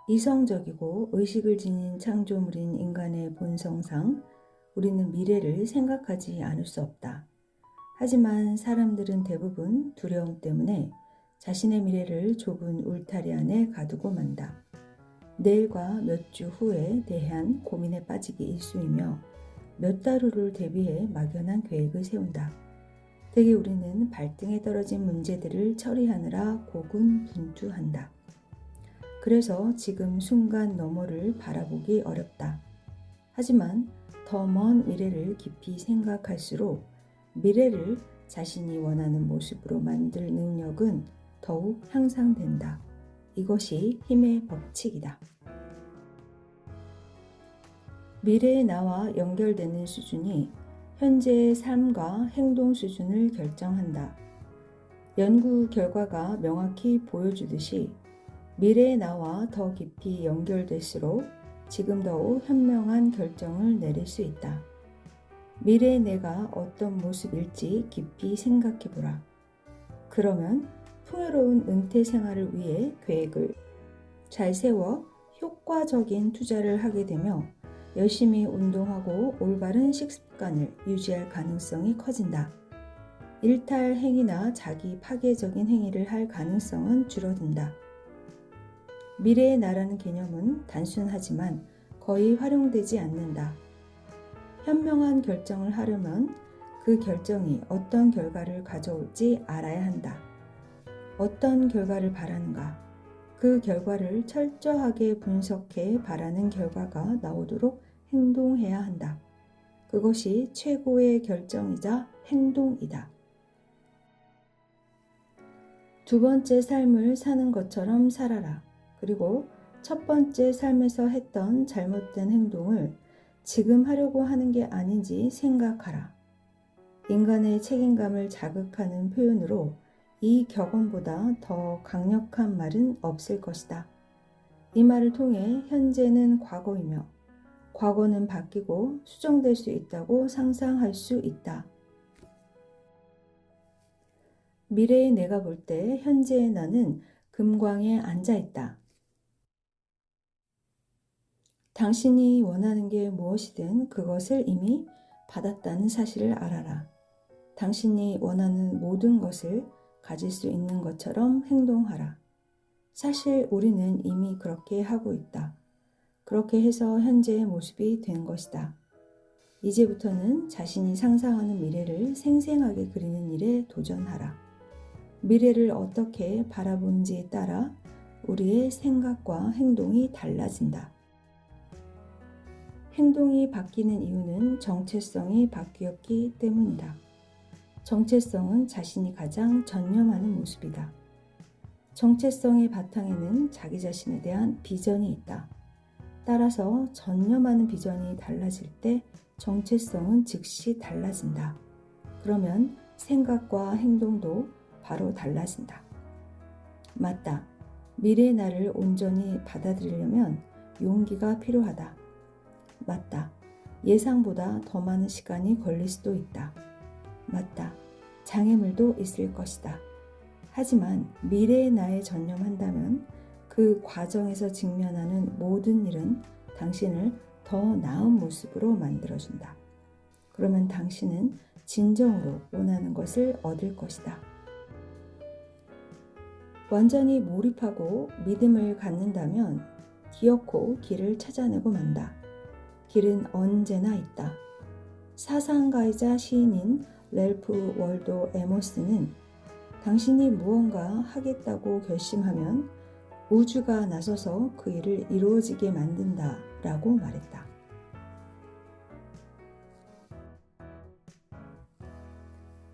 이성적이고 의식을 지닌 창조물인 인간의 본성상 우리는 미래를 생각하지 않을 수 없다. 하지만 사람들은 대부분 두려움 때문에 자신의 미래를 좁은 울타리 안에 가두고 만다. 내일과 몇 주 후에 대한 고민에 빠지기 일쑤이며 몇 달 후를 대비해 막연한 계획을 세운다. 대개 우리는 발등에 떨어진 문제들을 처리하느라 고군분투한다. 그래서 지금 순간 너머를 바라보기 어렵다. 하지만 더 먼 미래를 깊이 생각할수록 미래를 자신이 원하는 모습으로 만들 능력은 더욱 향상된다. 이것이 힘의 법칙이다. 미래의 나와 연결되는 수준이 현재의 삶과 행동 수준을 결정한다. 연구 결과가 명확히 보여주듯이 미래의 나와 더 깊이 연결될수록 지금 더욱 현명한 결정을 내릴 수 있다. 미래의 내가 어떤 모습일지 깊이 생각해보라. 그러면 풍요로운 은퇴 생활을 위해 계획을 잘 세워 효과적인 투자를 하게 되며 열심히 운동하고 올바른 식습관을 유지할 가능성이 커진다. 일탈 행위나 자기 파괴적인 행위를 할 가능성은 줄어든다. 미래의 나라는 개념은 단순하지만 거의 활용되지 않는다. 현명한 결정을 하려면 그 결정이 어떤 결과를 가져올지 알아야 한다. 어떤 결과를 바라는가? 그 결과를 철저하게 분석해 바라는 결과가 나오도록 행동해야 한다. 그것이 최고의 결정이자 행동이다. 두 번째 삶을 사는 것처럼 살아라. 그리고 첫 번째 삶에서 했던 잘못된 행동을 지금 하려고 하는 게 아닌지 생각하라. 인간의 책임감을 자극하는 표현으로 이 격언보다 더 강력한 말은 없을 것이다. 이 말을 통해 현재는 과거이며 과거는 바뀌고 수정될 수 있다고 상상할 수 있다. 미래의 내가 볼 때 현재의 나는 금광에 앉아 있다. 당신이 원하는 게 무엇이든 그것을 이미 받았다는 사실을 알아라. 당신이 원하는 모든 것을 가질 수 있는 것처럼 행동하라. 사실 우리는 이미 그렇게 하고 있다. 그렇게 해서 현재의 모습이 된 것이다. 이제부터는 자신이 상상하는 미래를 생생하게 그리는 일에 도전하라. 미래를 어떻게 바라보는지에 따라 우리의 생각과 행동이 달라진다. 행동이 바뀌는 이유는 정체성이 바뀌었기 때문이다. 정체성은 자신이 가장 전념하는 모습이다. 정체성의 바탕에는 자기 자신에 대한 비전이 있다. 따라서 전념하는 비전이 달라질 때 정체성은 즉시 달라진다. 그러면 생각과 행동도 바로 달라진다. 맞다. 미래의 나를 온전히 받아들이려면 용기가 필요하다. 맞다. 예상보다 더 많은 시간이 걸릴 수도 있다. 맞다. 장애물도 있을 것이다. 하지만 미래의 나에 전념한다면 그 과정에서 직면하는 모든 일은 당신을 더 나은 모습으로 만들어준다. 그러면 당신은 진정으로 원하는 것을 얻을 것이다. 완전히 몰입하고 믿음을 갖는다면 기어코 길을 찾아내고 만다. 길은 언제나 있다. 사상가이자 시인인 랠프 월도 에머스는 당신이 무언가 하겠다고 결심하면 우주가 나서서 그 일을 이루어지게 만든다 라고 말했다.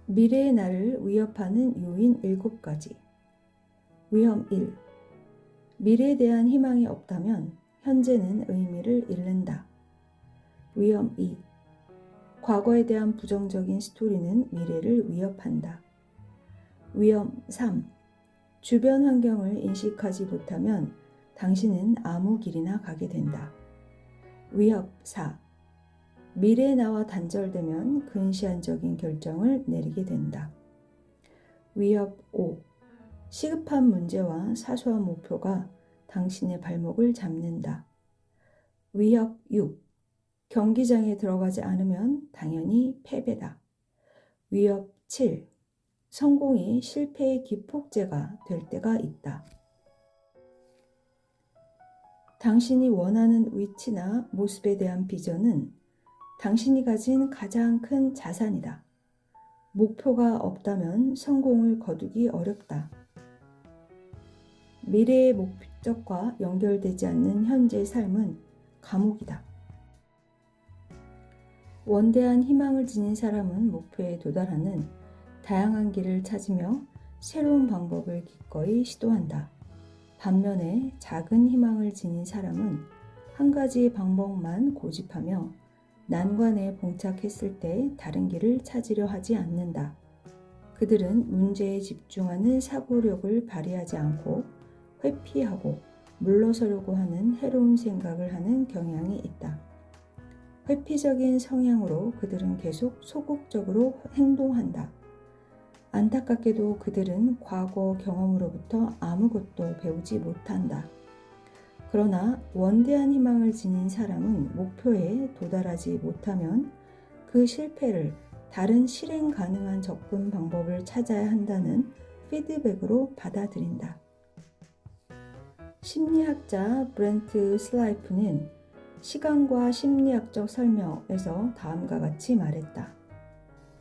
미래의 나를 위협하는 요인 7가지. 위험 1. 미래에 대한 희망이 없다면 현재는 의미를 잃는다. 위험 2. 과거에 대한 부정적인 스토리는 미래를 위협한다. 위험 3. 주변 환경을 인식하지 못하면 당신은 아무 길이나 가게 된다. 위협 4. 미래의 나와 단절되면 근시안적인 결정을 내리게 된다. 위협 5. 시급한 문제와 사소한 목표가 당신의 발목을 잡는다. 위협 6. 경기장에 들어가지 않으면 당연히 패배다. 위협 7. 성공이 실패의 기폭제가 될 때가 있다. 당신이 원하는 위치나 모습에 대한 비전은 당신이 가진 가장 큰 자산이다. 목표가 없다면 성공을 거두기 어렵다. 미래의 목적과 연결되지 않는 현재의 삶은 감옥이다. 원대한 희망을 지닌 사람은 목표에 도달하는 다양한 길을 찾으며 새로운 방법을 기꺼이 시도한다. 반면에 작은 희망을 지닌 사람은 한 가지 방법만 고집하며 난관에 봉착했을 때 다른 길을 찾으려 하지 않는다. 그들은 문제에 집중하는 사고력을 발휘하지 않고 회피하고 물러서려고 하는 해로운 생각을 하는 경향이 있다. 회피적인 성향으로 그들은 계속 소극적으로 행동한다. 안타깝게도 그들은 과거 경험으로부터 아무것도 배우지 못한다. 그러나 원대한 희망을 지닌 사람은 목표에 도달하지 못하면 그 실패를 다른 실행 가능한 접근 방법을 찾아야 한다는 피드백으로 받아들인다. 심리학자 브렌트 슬라이프는 시간과 심리학적 설명에서 다음과 같이 말했다.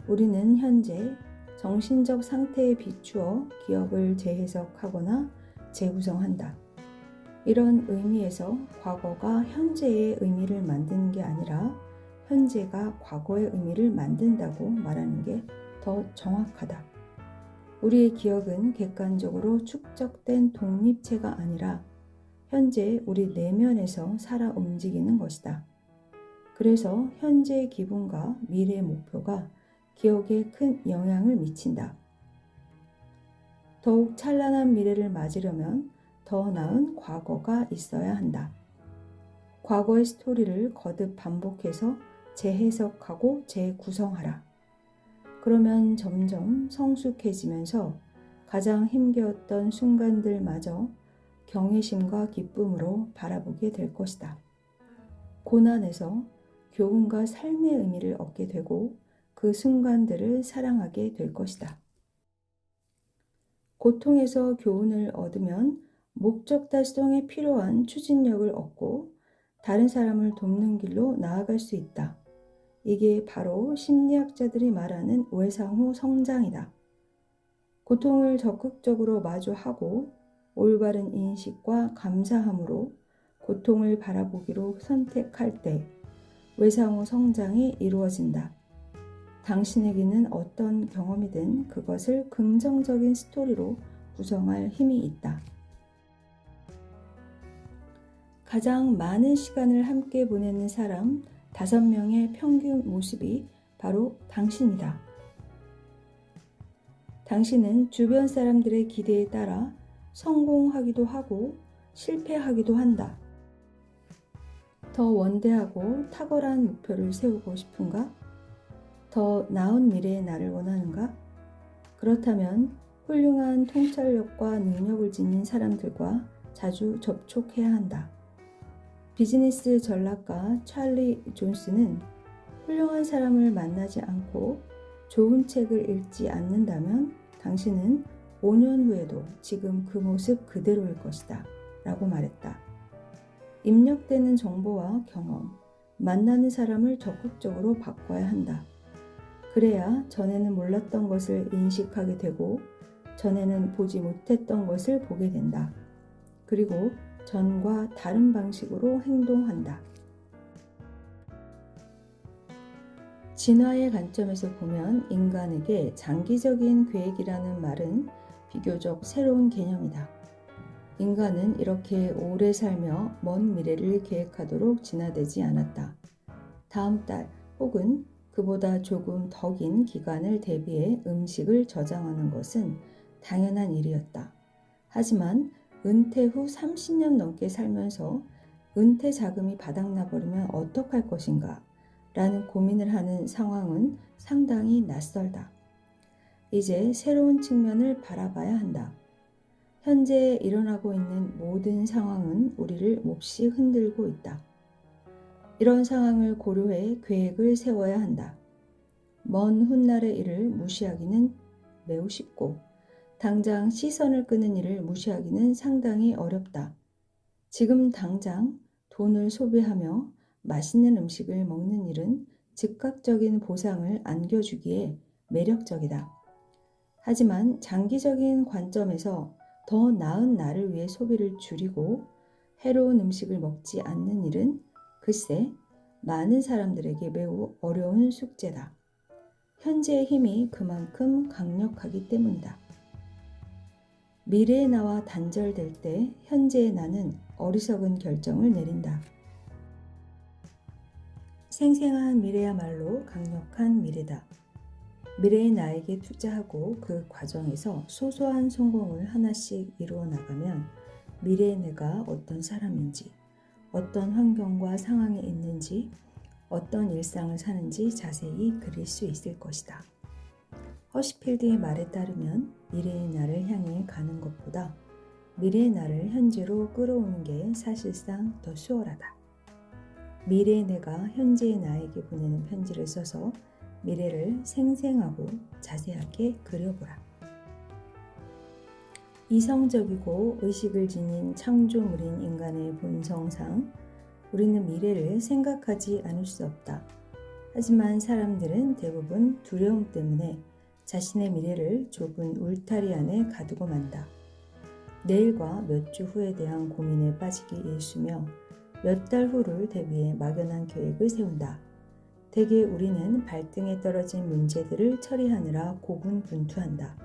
우리는 현재 정신적 상태에 비추어 기억을 재해석하거나 재구성한다. 이런 의미에서 과거가 현재의 의미를 만드는 게 아니라 현재가 과거의 의미를 만든다고 말하는 게 더 정확하다. 우리의 기억은 객관적으로 축적된 독립체가 아니라 현재 우리 내면에서 살아 움직이는 것이다. 그래서 현재의 기분과 미래의 목표가 기억에 큰 영향을 미친다. 더욱 찬란한 미래를 맞으려면 더 나은 과거가 있어야 한다. 과거의 스토리를 거듭 반복해서 재해석하고 재구성하라. 그러면 점점 성숙해지면서 가장 힘겨웠던 순간들마저 경외심과 기쁨으로 바라보게 될 것이다. 고난에서 교훈과 삶의 의미를 얻게 되고 그 순간들을 사랑하게 될 것이다. 고통에서 교훈을 얻으면 목적 달성에 필요한 추진력을 얻고 다른 사람을 돕는 길로 나아갈 수 있다. 이게 바로 심리학자들이 말하는 외상 후 성장이다. 고통을 적극적으로 마주하고 올바른 인식과 감사함으로 고통을 바라보기로 선택할 때 외상 후 성장이 이루어진다. 당신에게는 어떤 경험이든 그것을 긍정적인 스토리로 구성할 힘이 있다. 가장 많은 시간을 함께 보내는 사람 5명의 평균 모습이 바로 당신이다. 당신은 주변 사람들의 기대에 따라 성공하기도 하고 실패하기도 한다. 더 원대하고 탁월한 목표를 세우고 싶은가? 더 나은 미래의 나를 원하는가? 그렇다면 훌륭한 통찰력과 능력을 지닌 사람들과 자주 접촉해야 한다. 비즈니스 전략가 찰리 존스는 훌륭한 사람을 만나지 않고 좋은 책을 읽지 않는다면 당신은 5년 후에도 지금 그 모습 그대로일 것이다 라고 말했다. 입력되는 정보와 경험, 만나는 사람을 적극적으로 바꿔야 한다. 그래야 전에는 몰랐던 것을 인식하게 되고 전에는 보지 못했던 것을 보게 된다. 그리고 전과 다른 방식으로 행동한다. 진화의 관점에서 보면 인간에게 장기적인 계획이라는 말은 비교적 새로운 개념이다. 인간은 이렇게 오래 살며 먼 미래를 계획하도록 진화되지 않았다. 다음 달 혹은 그보다 조금 더 긴 기간을 대비해 음식을 저장하는 것은 당연한 일이었다. 하지만 은퇴 후 30년 넘게 살면서 은퇴 자금이 바닥나 버리면 어떡할 것인가 라는 고민을 하는 상황은 상당히 낯설다. 이제 새로운 측면을 바라봐야 한다. 현재 일어나고 있는 모든 상황은 우리를 몹시 흔들고 있다. 이런 상황을 고려해 계획을 세워야 한다. 먼 훗날의 일을 무시하기는 매우 쉽고 당장 시선을 끄는 일을 무시하기는 상당히 어렵다. 지금 당장 돈을 소비하며 맛있는 음식을 먹는 일은 즉각적인 보상을 안겨주기에 매력적이다. 하지만 장기적인 관점에서 더 나은 나를 위해 소비를 줄이고 해로운 음식을 먹지 않는 일은 글쎄 많은 사람들에게 매우 어려운 숙제다. 현재의 힘이 그만큼 강력하기 때문이다. 미래의 나와 단절될 때 현재의 나는 어리석은 결정을 내린다. 생생한 미래야말로 강력한 미래다. 미래의 나에게 투자하고 그 과정에서 소소한 성공을 하나씩 이루어 나가면 미래의 내가 어떤 사람인지, 어떤 환경과 상황에 있는지, 어떤 일상을 사는지 자세히 그릴 수 있을 것이다. 허시필드의 말에 따르면 미래의 나를 향해 가는 것보다 미래의 나를 현재로 끌어오는 게 사실상 더 수월하다. 미래의 내가 현재의 나에게 보내는 편지를 써서 미래를 생생하고 자세하게 그려보라. 이성적이고 의식을 지닌 창조물인 인간의 본성상 우리는 미래를 생각하지 않을 수 없다. 하지만 사람들은 대부분 두려움 때문에 자신의 미래를 좁은 울타리 안에 가두고 만다. 내일과 몇 주 후에 대한 고민에 빠지기 일쑤며 몇 달 후를 대비해 막연한 계획을 세운다. 대개 우리는 발등에 떨어진 문제들을 처리하느라 고군분투한다.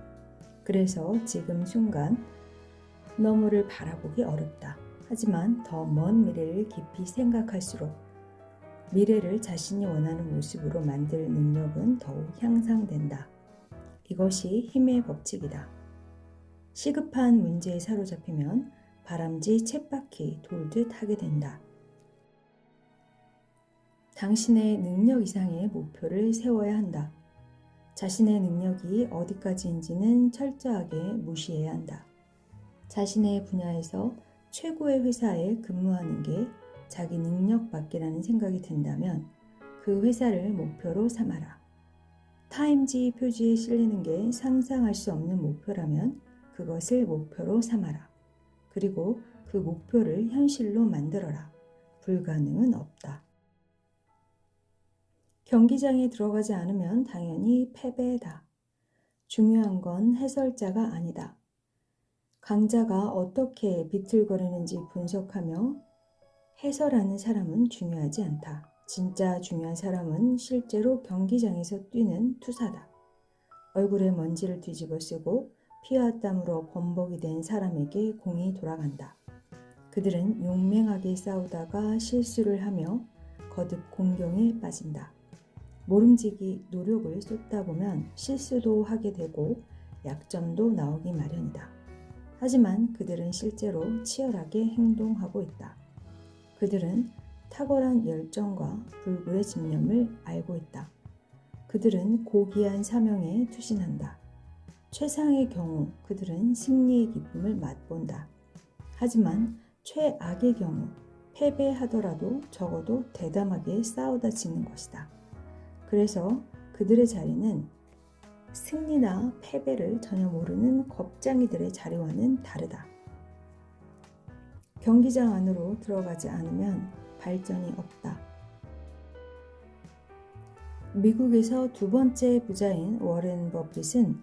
그래서 지금 순간 너머를 바라보기 어렵다. 하지만 더 먼 미래를 깊이 생각할수록 미래를 자신이 원하는 모습으로 만들 능력은 더욱 향상된다. 이것이 힘의 법칙이다. 시급한 문제에 사로잡히면 바람쥐 쳇바퀴 돌듯 하게 된다. 당신의 능력 이상의 목표를 세워야 한다. 자신의 능력이 어디까지인지는 철저하게 무시해야 한다. 자신의 분야에서 최고의 회사에 근무하는 게 자기 능력밖이라는 생각이 든다면 그 회사를 목표로 삼아라. 타임지 표지에 실리는 게 상상할 수 없는 목표라면 그것을 목표로 삼아라. 그리고 그 목표를 현실로 만들어라. 불가능은 없다. 경기장에 들어가지 않으면 당연히 패배다. 중요한 건 해설자가 아니다. 강자가 어떻게 비틀거리는지 분석하며 해설하는 사람은 중요하지 않다. 진짜 중요한 사람은 실제로 경기장에서 뛰는 투사다. 얼굴에 먼지를 뒤집어 쓰고 피와 땀으로 범벅이 된 사람에게 공이 돌아간다. 그들은 용맹하게 싸우다가 실수를 하며 거듭 공경에 빠진다. 모름지기 노력을 쏟다 보면 실수도 하게 되고 약점도 나오기 마련이다. 하지만 그들은 실제로 치열하게 행동하고 있다. 그들은 탁월한 열정과 불굴의 집념을 알고 있다. 그들은 고귀한 사명에 투신한다. 최상의 경우 그들은 승리의 기쁨을 맛본다. 하지만 최악의 경우 패배하더라도 적어도 대담하게 싸우다 지는 것이다. 그래서 그들의 자리는 승리나 패배를 전혀 모르는 겁쟁이들의 자리와는 다르다. 경기장 안으로 들어가지 않으면 발전이 없다. 미국에서 두 번째 부자인 워렌 버핏은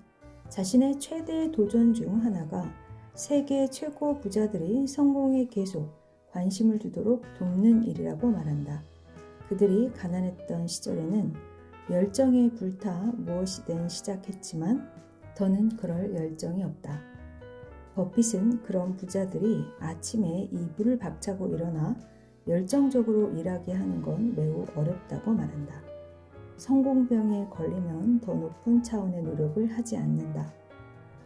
자신의 최대 도전 중 하나가 세계 최고 부자들이 성공에 계속 관심을 두도록 돕는 일이라고 말한다. 그들이 가난했던 시절에는 열정에 불타 무엇이든 시작했지만 더는 그럴 열정이 없다. 버핏은 그런 부자들이 아침에 이불을 박차고 일어나 열정적으로 일하게 하는 건 매우 어렵다고 말한다. 성공병에 걸리면 더 높은 차원의 노력을 하지 않는다.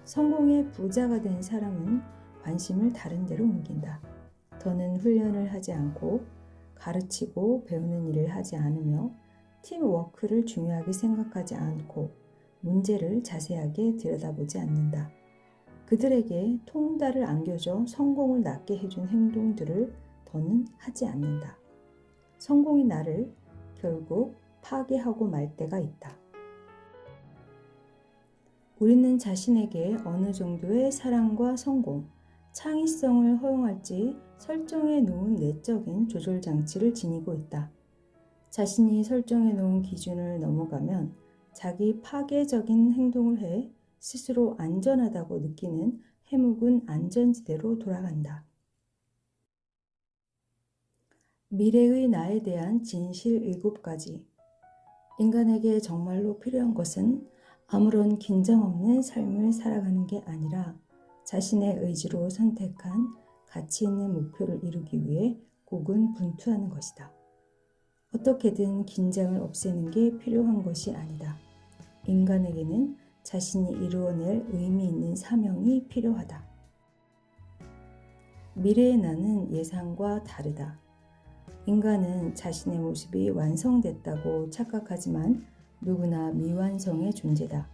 성공의 부자가 된 사람은 관심을 다른 데로 옮긴다. 더는 훈련을 하지 않고 가르치고 배우는 일을 하지 않으며 팀워크를 중요하게 생각하지 않고 문제를 자세하게 들여다보지 않는다. 그들에게 통달을 안겨줘 성공을 낳게 해준 행동들을 더는 하지 않는다. 성공이 나를 결국 파괴하고 말 때가 있다. 우리는 자신에게 어느 정도의 사랑과 성공, 창의성을 허용할지 설정해 놓은 내적인 조절 장치를 지니고 있다. 자신이 설정해 놓은 기준을 넘어가면 자기 파괴적인 행동을 해 스스로 안전하다고 느끼는 해묵은 안전지대로 돌아간다. 미래의 나에 대한 진실 7가지. 인간에게 정말로 필요한 것은 아무런 긴장 없는 삶을 살아가는 게 아니라 자신의 의지로 선택한 가치 있는 목표를 이루기 위해 고군분투하는 것이다. 어떻게든 긴장을 없애는 게 필요한 것이 아니다. 인간에게는 자신이 이루어낼 의미 있는 사명이 필요하다. 미래의 나는 예상과 다르다. 인간은 자신의 모습이 완성됐다고 착각하지만 누구나 미완성의 존재다.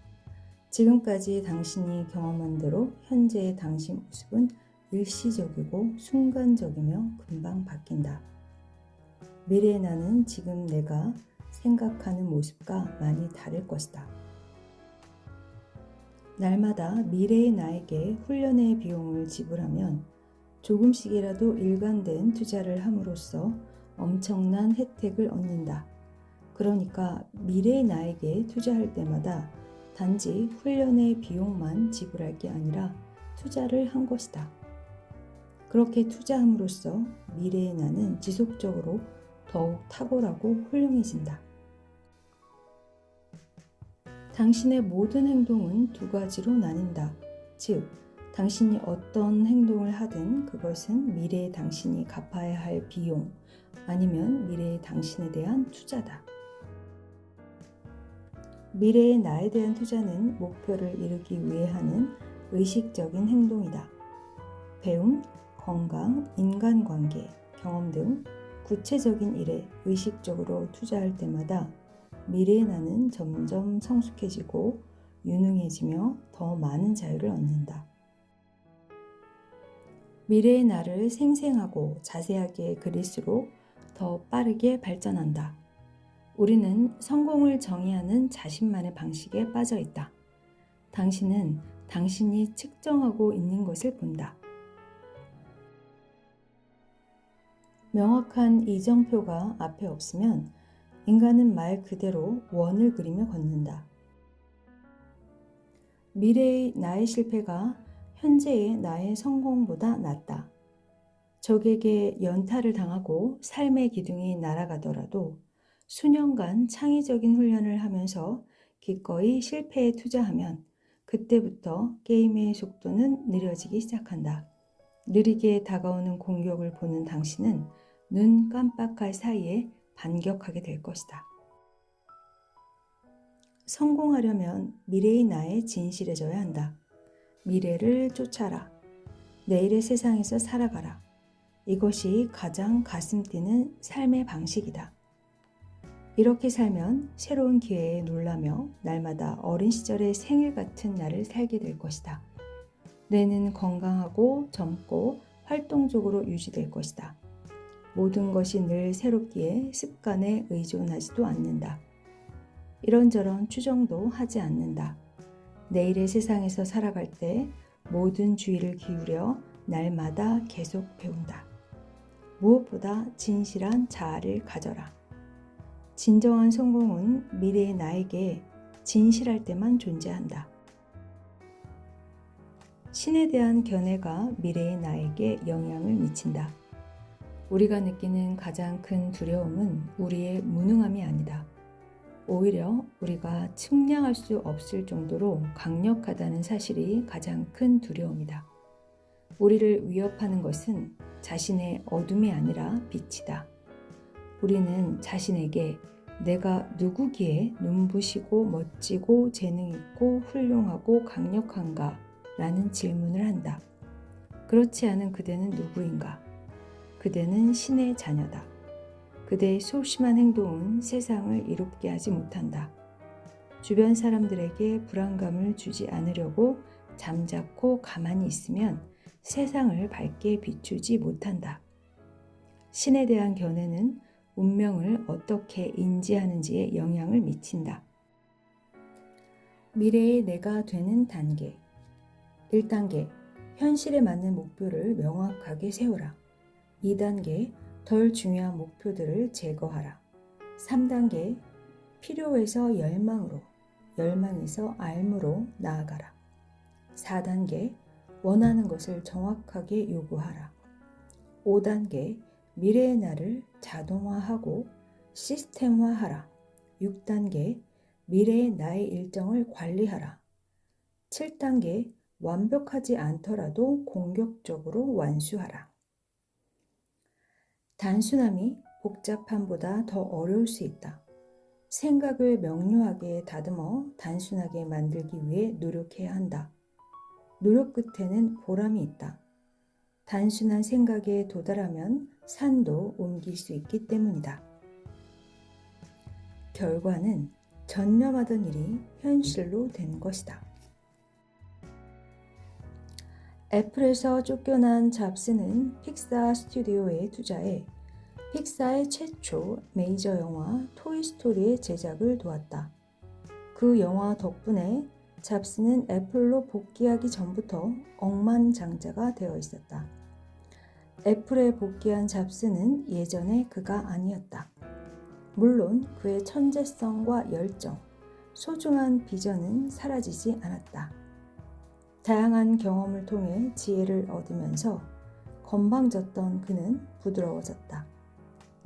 지금까지 당신이 경험한 대로 현재의 당신 모습은 일시적이고 순간적이며 금방 바뀐다. 미래의 나는 지금 내가 생각하는 모습과 많이 다를 것이다. 날마다 미래의 나에게 훈련의 비용을 지불하면 조금씩이라도 일관된 투자를 함으로써 엄청난 혜택을 얻는다. 그러니까 미래의 나에게 투자할 때마다 단지 훈련의 비용만 지불할 게 아니라 투자를 한 것이다. 그렇게 투자함으로써 미래의 나는 지속적으로 더욱 탁월하고 훌륭해진다. 당신의 모든 행동은 2가지로 나뉜다. 즉, 당신이 어떤 행동을 하든 그것은 미래의 당신이 갚아야 할 비용 아니면 미래의 당신에 대한 투자다. 미래의 나에 대한 투자는 목표를 이루기 위해 하는 의식적인 행동이다. 배움, 건강, 인간관계, 경험 등 구체적인 일에 의식적으로 투자할 때마다 미래의 나는 점점 성숙해지고 유능해지며 더 많은 자유를 얻는다. 미래의 나를 생생하고 자세하게 그릴수록 더 빠르게 발전한다. 우리는 성공을 정의하는 자신만의 방식에 빠져 있다. 당신은 당신이 측정하고 있는 것을 본다. 명확한 이정표가 앞에 없으면 인간은 말 그대로 원을 그리며 걷는다. 미래의 나의 실패가 현재의 나의 성공보다 낫다. 적에게 연타를 당하고 삶의 기둥이 날아가더라도 수년간 창의적인 훈련을 하면서 기꺼이 실패에 투자하면 그때부터 게임의 속도는 느려지기 시작한다. 느리게 다가오는 공격을 보는 당신은 눈 깜빡할 사이에 반격하게 될 것이다. 성공하려면 미래의 나에 진실해져야 한다. 미래를 쫓아라. 내일의 세상에서 살아가라. 이것이 가장 가슴 뛰는 삶의 방식이다. 이렇게 살면 새로운 기회에 놀라며 날마다 어린 시절의 생일 같은 날을 살게 될 것이다. 뇌는 건강하고 젊고 활동적으로 유지될 것이다. 모든 것이 늘 새롭기에 습관에 의존하지도 않는다. 이런저런 추정도 하지 않는다. 내일의 세상에서 살아갈 때 모든 주의를 기울여 날마다 계속 배운다. 무엇보다 진실한 자아를 가져라. 진정한 성공은 미래의 나에게 진실할 때만 존재한다. 신에 대한 견해가 미래의 나에게 영향을 미친다. 우리가 느끼는 가장 큰 두려움은 우리의 무능함이 아니다. 오히려 우리가 측량할 수 없을 정도로 강력하다는 사실이 가장 큰 두려움이다. 우리를 위협하는 것은 자신의 어둠이 아니라 빛이다. 우리는 자신에게 내가 누구기에 눈부시고 멋지고 재능있고 훌륭하고 강력한가? 라는 질문을 한다. 그렇지 않은 그대는 누구인가? 그대는 신의 자녀다. 그대의 소심한 행동은 세상을 이롭게 하지 못한다. 주변 사람들에게 불안감을 주지 않으려고 잠자코 가만히 있으면 세상을 밝게 비추지 못한다. 신에 대한 견해는 운명을 어떻게 인지하는지에 영향을 미친다. 미래의 내가 되는 단계. 1단계, 현실에 맞는 목표를 명확하게 세우라. 2단계, 덜 중요한 목표들을 제거하라. 3단계, 필요에서 열망으로, 열망에서 알무로 나아가라. 4단계, 원하는 것을 정확하게 요구하라. 5단계, 미래의 나를 자동화하고 시스템화하라. 6단계, 미래의 나의 일정을 관리하라. 7단계, 완벽하지 않더라도 공격적으로 완수하라. 단순함이 복잡함보다 더 어려울 수 있다. 생각을 명료하게 다듬어 단순하게 만들기 위해 노력해야 한다. 노력 끝에는 보람이 있다. 단순한 생각에 도달하면 산도 옮길 수 있기 때문이다. 결과는 전념하던 일이 현실로 된 것이다. 애플에서 쫓겨난 잡스는 픽사 스튜디오에 투자해 픽사의 최초 메이저 영화 토이스토리의 제작을 도왔다. 그 영화 덕분에 잡스는 애플로 복귀하기 전부터 억만장자가 되어 있었다. 애플에 복귀한 잡스는 예전의 그가 아니었다. 물론 그의 천재성과 열정, 소중한 비전은 사라지지 않았다. 다양한 경험을 통해 지혜를 얻으면서 건방졌던 그는 부드러워졌다.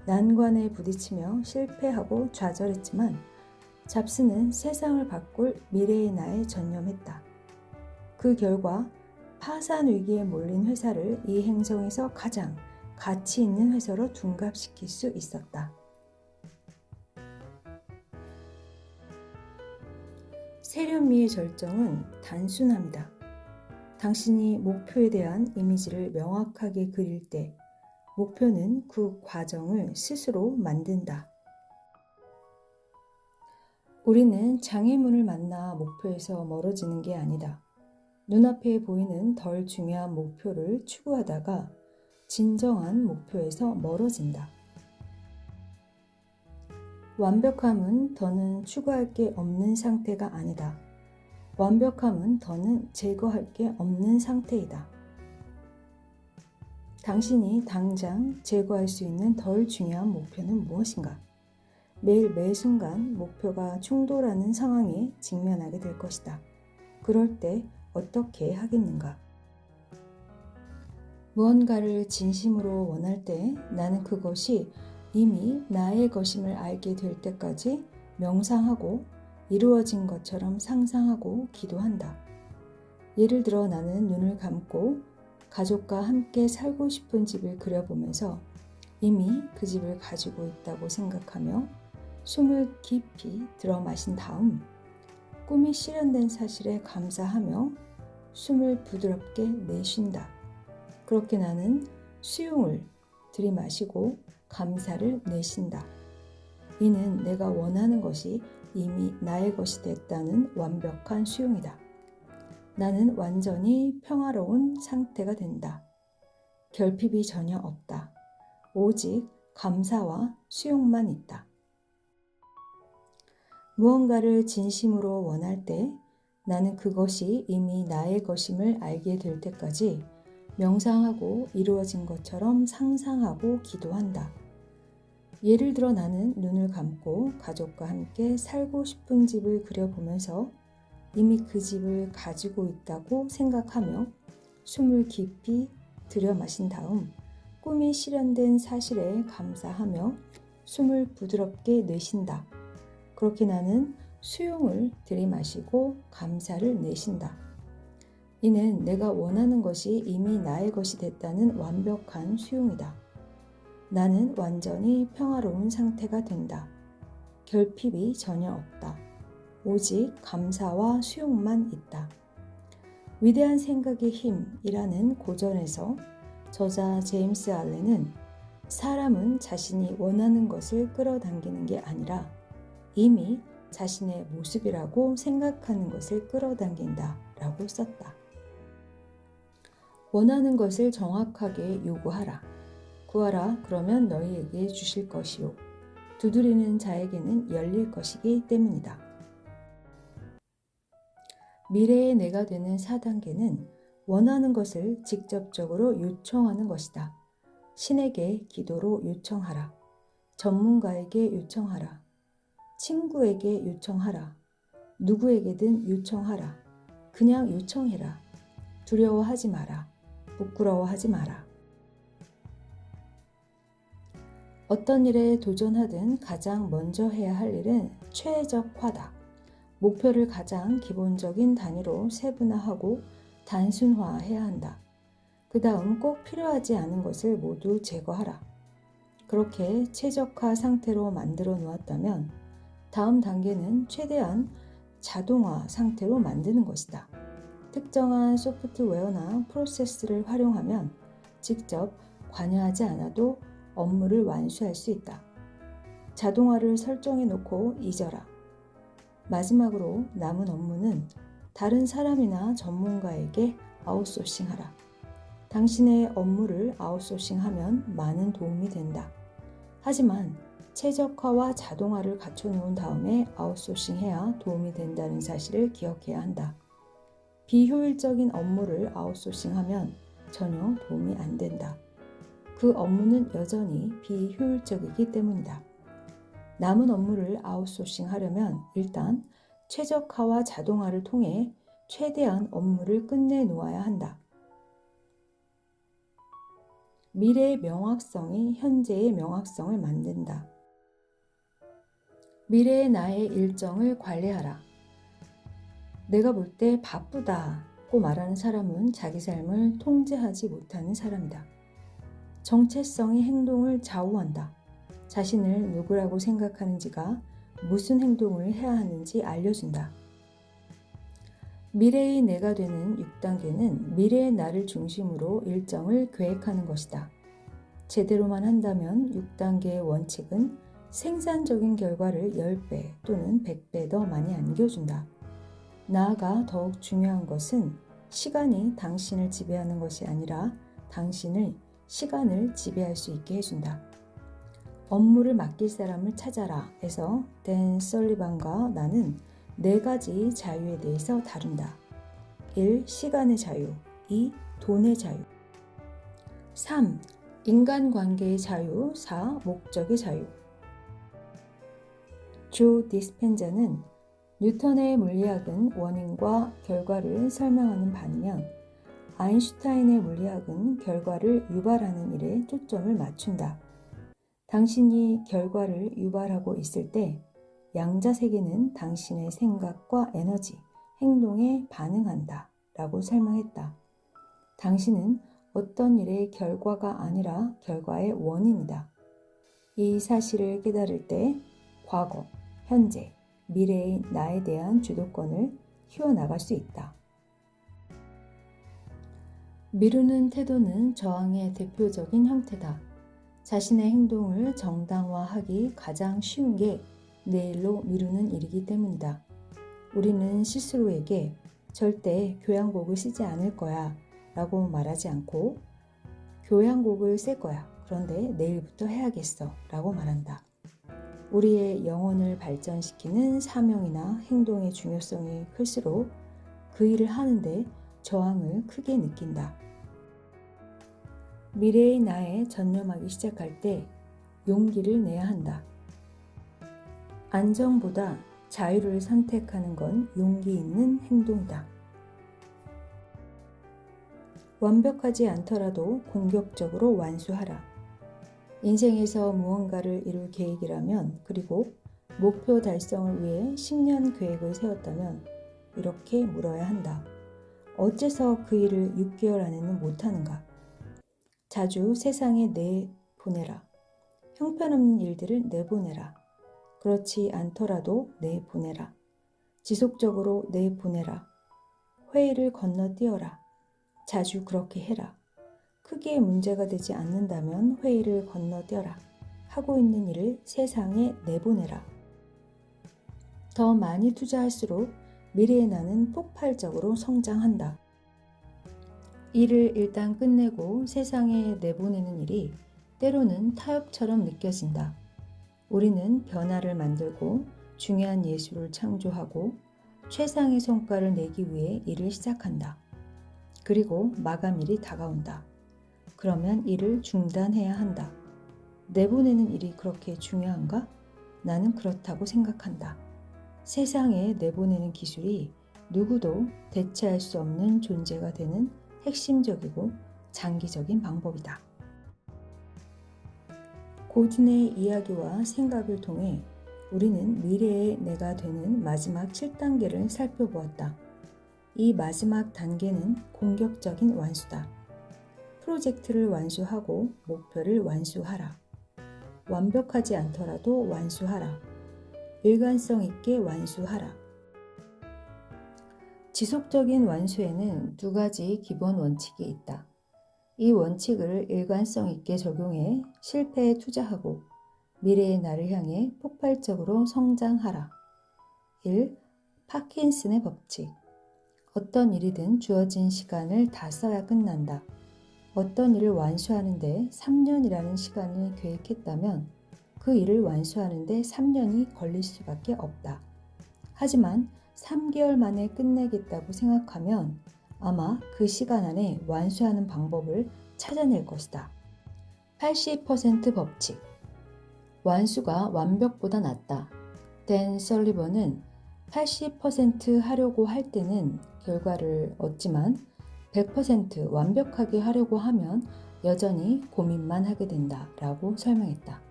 난관에 부딪히며 실패하고 좌절했지만 잡스는 세상을 바꿀 미래의 나에 전념했다. 그 결과 파산 위기에 몰린 회사를 이 행성에서 가장 가치 있는 회사로 둔갑시킬 수 있었다. 세련미의 절정은 단순함이다. 당신이 목표에 대한 이미지를 명확하게 그릴 때 목표는 그 과정을 스스로 만든다. 우리는 장애물을 만나 목표에서 멀어지는 게 아니다. 눈앞에 보이는 덜 중요한 목표를 추구하다가 진정한 목표에서 멀어진다. 완벽함은 더는 추구할 게 없는 상태가 아니다. 완벽함은 더는 제거할 게 없는 상태이다. 당신이 당장 제거할 수 있는 덜 중요한 목표는 무엇인가? 매일 매 순간 목표가 충돌하는 상황에 직면하게 될 것이다. 그럴 때 어떻게 하겠는가? 무언가를 진심으로 원할 때 나는 그것이 이미 나의 것임을 알게 될 때까지 명상하고 이루어진 것처럼 상상하고 기도한다. 예를 들어 나는 눈을 감고 가족과 함께 살고 싶은 집을 그려보면서 이미 그 집을 가지고 있다고 생각하며 숨을 깊이 들어 마신 다음 꿈이 실현된 사실에 감사하며 숨을 부드럽게 내쉰다. 그렇게 나는 수용을 들이마시고 감사를 내쉰다. 이는 내가 원하는 것이 이미 나의 것이 됐다는 완벽한 수용이다. 나는 완전히 평화로운 상태가 된다. 결핍이 전혀 없다. 오직 감사와 수용만 있다. 무언가를 진심으로 원할 때 나는 그것이 이미 나의 것임을 알게 될 때까지 명상하고 이루어진 것처럼 상상하고 기도한다. 예를 들어 나는 눈을 감고 가족과 함께 살고 싶은 집을 그려보면서 이미 그 집을 가지고 있다고 생각하며 숨을 깊이 들여 마신 다음 꿈이 실현된 사실에 감사하며 숨을 부드럽게 내쉰다. 그렇게 나는 수용을 들이마시고 감사를 내쉰다. 이는 내가 원하는 것이 이미 나의 것이 됐다는 완벽한 수용이다. 나는 완전히 평화로운 상태가 된다. 결핍이 전혀 없다. 오직 감사와 수용만 있다. 위대한 생각의 힘이라는 고전에서 저자 제임스 알렌은 사람은 자신이 원하는 것을 끌어당기는 게 아니라 이미 자신의 모습이라고 생각하는 것을 끌어당긴다 라고 썼다. 원하는 것을 정확하게 요구하라. 구하라, 그러면 너희에게 주실 것이요. 두드리는 자에게는 열릴 것이기 때문이다. 미래의 내가 되는 4단계는 원하는 것을 직접적으로 요청하는 것이다. 신에게 기도로 요청하라. 전문가에게 요청하라. 친구에게 요청하라. 누구에게든 요청하라. 그냥 요청해라. 두려워하지 마라. 부끄러워하지 마라. 어떤 일에 도전하든 가장 먼저 해야 할 일은 최적화다. 목표를 가장 기본적인 단위로 세분화하고 단순화해야 한다. 그 다음 꼭 필요하지 않은 것을 모두 제거하라. 그렇게 최적화 상태로 만들어 놓았다면 다음 단계는 최대한 자동화 상태로 만드는 것이다. 특정한 소프트웨어나 프로세스를 활용하면 직접 관여하지 않아도 업무를 완수할 수 있다. 자동화를 설정해 놓고 잊어라. 마지막으로 남은 업무는 다른 사람이나 전문가에게 아웃소싱하라. 당신의 업무를 아웃소싱하면 많은 도움이 된다. 하지만 최적화와 자동화를 갖춰놓은 다음에 아웃소싱해야 도움이 된다는 사실을 기억해야 한다. 비효율적인 업무를 아웃소싱하면 전혀 도움이 안 된다. 그 업무는 여전히 비효율적이기 때문이다. 남은 업무를 아웃소싱하려면 일단 최적화와 자동화를 통해 최대한 업무를 끝내 놓아야 한다. 미래의 명확성이 현재의 명확성을 만든다. 미래의 나의 일정을 관리하라. 내가 볼 때 바쁘다고 말하는 사람은 자기 삶을 통제하지 못하는 사람이다. 정체성이 행동을 좌우한다. 자신을 누구라고 생각하는지가 무슨 행동을 해야 하는지 알려준다. 미래의 내가 되는 6단계는 미래의 나를 중심으로 일정을 계획하는 것이다. 제대로만 한다면 6단계의 원칙은 생산적인 결과를 10배 또는 100배 더 많이 안겨준다. 나아가 더욱 중요한 것은 시간이 당신을 지배하는 것이 아니라 당신을 시간을 지배할 수 있게 해준다. 업무를 맡길 사람을 찾아라 에서 댄 설리반과 나는 4가지 자유에 대해서 다룬다. 1. 시간의 자유. 2. 돈의 자유. 3. 인간관계의 자유. 4. 목적의 자유. 조 디스펜자는 뉴턴의 물리학은 원인과 결과를 설명하는 반면 아인슈타인의 물리학은 결과를 유발하는 일에 초점을 맞춘다. 당신이 결과를 유발하고 있을 때 양자세계는 당신의 생각과 에너지, 행동에 반응한다 라고 설명했다. 당신은 어떤 일의 결과가 아니라 결과의 원인이다. 이 사실을 깨달을 때 과거, 현재, 미래의 나에 대한 주도권을 키워나갈 수 있다. 미루는 태도는 저항의 대표적인 형태다. 자신의 행동을 정당화하기 가장 쉬운 게 내일로 미루는 일이기 때문이다. 우리는 스스로에게 절대 교양곡을 쓰지 않을 거야 라고 말하지 않고 교양곡을 쓸 거야. 그런데 내일부터 해야겠어 라고 말한다. 우리의 영혼을 발전시키는 사명이나 행동의 중요성이 클수록 그 일을 하는데 저항을 크게 느낀다. 미래의 나에 전념하기 시작할 때 용기를 내야 한다. 안정보다 자유를 선택하는 건 용기 있는 행동이다. 완벽하지 않더라도 공격적으로 완수하라. 인생에서 무언가를 이룰 계획이라면 그리고 목표 달성을 위해 10년 계획을 세웠다면 이렇게 물어야 한다. 어째서 그 일을 6개월 안에는 못하는가? 자주 세상에 내보내라. 형편없는 일들을 내보내라. 그렇지 않더라도 내보내라. 지속적으로 내보내라. 회의를 건너뛰어라. 자주 그렇게 해라. 크게 문제가 되지 않는다면 회의를 건너뛰어라. 하고 있는 일을 세상에 내보내라. 더 많이 투자할수록 미래의 나는 폭발적으로 성장한다. 일을 일단 끝내고 세상에 내보내는 일이 때로는 타협처럼 느껴진다. 우리는 변화를 만들고 중요한 예술을 창조하고 최상의 성과를 내기 위해 일을 시작한다. 그리고 마감일이 다가온다. 그러면 일을 중단해야 한다. 내보내는 일이 그렇게 중요한가? 나는 그렇다고 생각한다. 세상에 내보내는 기술이 누구도 대체할 수 없는 존재가 되는 핵심적이고 장기적인 방법이다. 고든의 이야기와 생각을 통해 우리는 미래의 내가 되는 마지막 7단계를 살펴보았다. 이 마지막 단계는 공격적인 완수다. 프로젝트를 완수하고 목표를 완수하라. 완벽하지 않더라도 완수하라. 일관성 있게 완수하라. 지속적인 완수에는 두 가지 기본 원칙이 있다. 이 원칙을 일관성 있게 적용해 실패에 투자하고 미래의 나를 향해 폭발적으로 성장하라. 1. 파킨슨의 법칙. 어떤 일이든 주어진 시간을 다 써야 끝난다. 어떤 일을 완수하는데 3년이라는 시간을 계획했다면 그 일을 완수하는데 3년이 걸릴 수밖에 없다. 하지만 3개월 만에 끝내겠다고 생각하면 아마 그 시간 안에 완수하는 방법을 찾아낼 것이다. 80% 법칙. 완수가 완벽보다 낫다. 댄 설리번은 80% 하려고 할 때는 결과를 얻지만 100% 완벽하게 하려고 하면 여전히 고민만 하게 된다 라고 설명했다.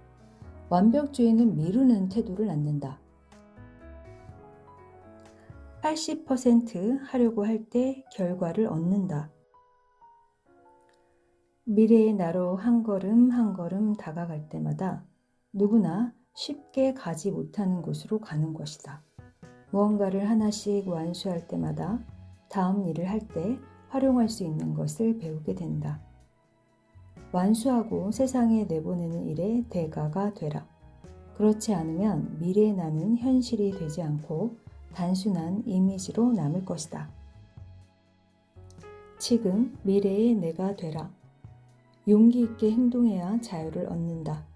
완벽주의는 미루는 태도를 낳는다. 80% 하려고 할 때 결과를 얻는다. 미래의 나로 한 걸음 한 걸음 다가갈 때마다 누구나 쉽게 가지 못하는 곳으로 가는 것이다. 무언가를 하나씩 완수할 때마다 다음 일을 할 때 활용할 수 있는 것을 배우게 된다. 완수하고 세상에 내보내는 일의 대가가 되라. 그렇지 않으면 미래의 나는 현실이 되지 않고 단순한 이미지로 남을 것이다. 지금 미래의 내가 되라. 용기 있게 행동해야 자유를 얻는다.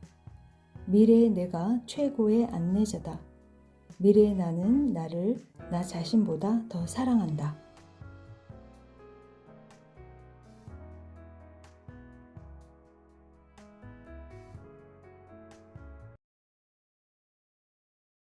미래의 내가 최고의 안내자다. 미래의 나는 나를 나 자신보다 더 사랑한다.